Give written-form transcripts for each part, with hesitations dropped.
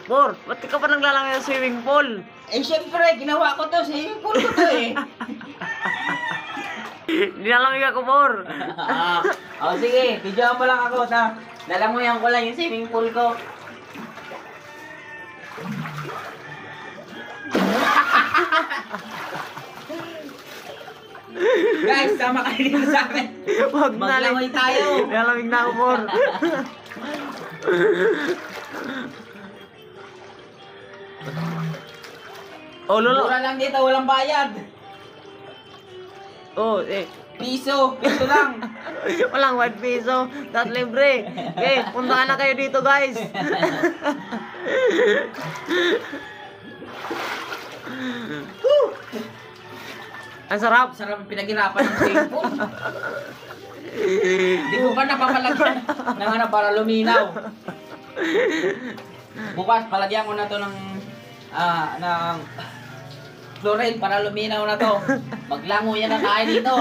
Bor, ba't ka pa naglalangay sa swimming pool? Eh, syempre, ginawa ko to. Swimming pool ko to eh. Nilalamig ako, Bor. Sige, videoan mo lang ako. Lalanguyan ko lang yung swimming pool ko. Guys, sama kayo dito sa akin. Wag na lang. Maglangoy tayo. Nilalamig na ako, Bor. Oh, lolo. Mura lang dito, walang bayad. Oh, eh. Piso lang. Walang 1 piso. Das libre. Okay, punta na kayo dito, guys. Ang sarap. Sarap pinaghirapan ng swimming pool. Hindi ko pa napapalagyan ng ano para luminaw. Bukas, palagyan ko na to ng chlorine para luminaw na to. Maglango yan na tayo dito.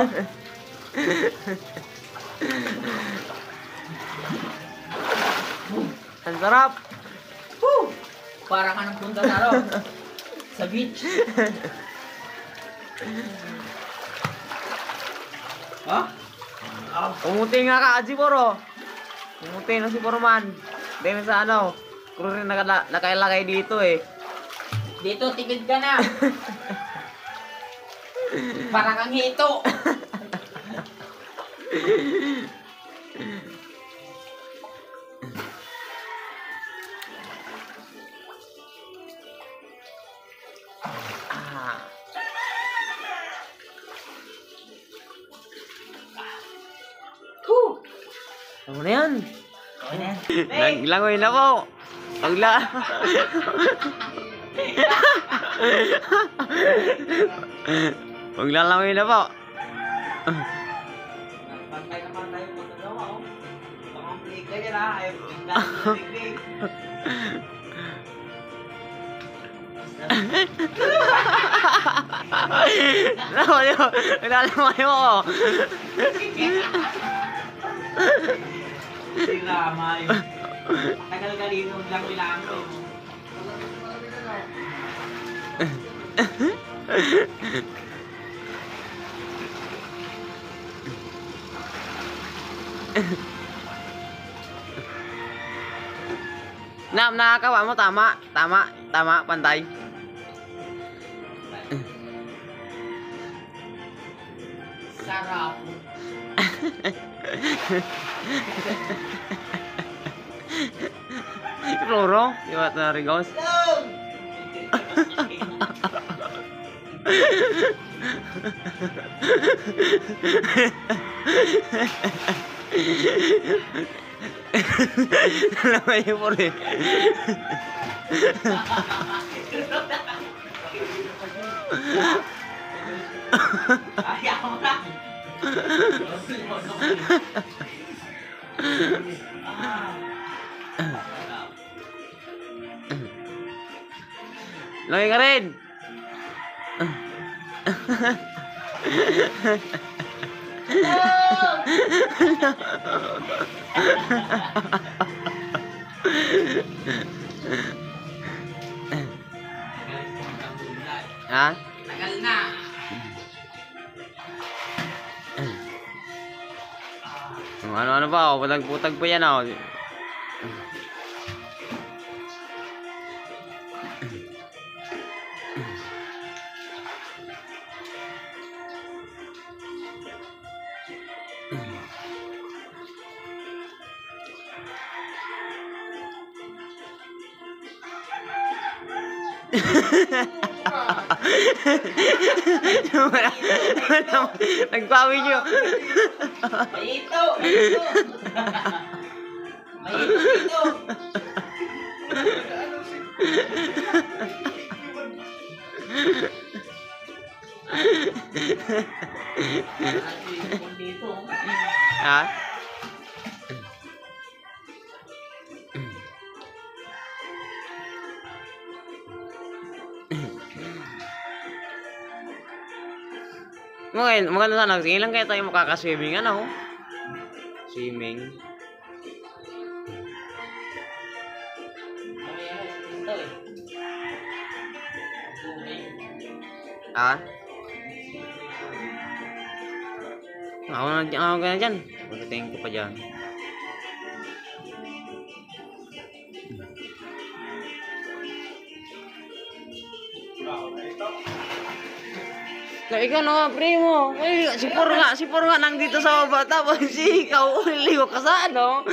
Ang sarap. Woo! Para ka nang punta na ro. Sa beach. Ha? Umuti nga ka, Aji Boro. Umuti na si Borman. Dahil sa ano, kung rin nakailagay dito eh. Dito, tipid ka na. Para kang hito. Ano na yan? Okay na yan. Naglangoy na po. Pagla. Maglalangoy na po. Pantay naman tayo magdalawa, oh. Pang-play ka yan, ha? Ayaw, bigla. Naglalangoy mo. Hindi ramay. Tagal ka dito, lang. Nakakawa mo, tama, pantay. Sarap. Kloro, iwat na rigos. Lamay mo rin. Ayaw mo na. Lamay ka rin. Ha? Tagal na. Ano pa, putag-putag pa yan, oh. Nagpawi nyo. Mayito. Mayito. Ha? Maganda sana. Sige lang kaya tayo makakaswimming. Ano? Swimming. Ah? Ako ka na dyan. Pagdating ko pa dyan. Ikaw na nga, primo. Ay, si Por nga nandito sa baba. Tapos si ikaw, uliligo ka sa ano?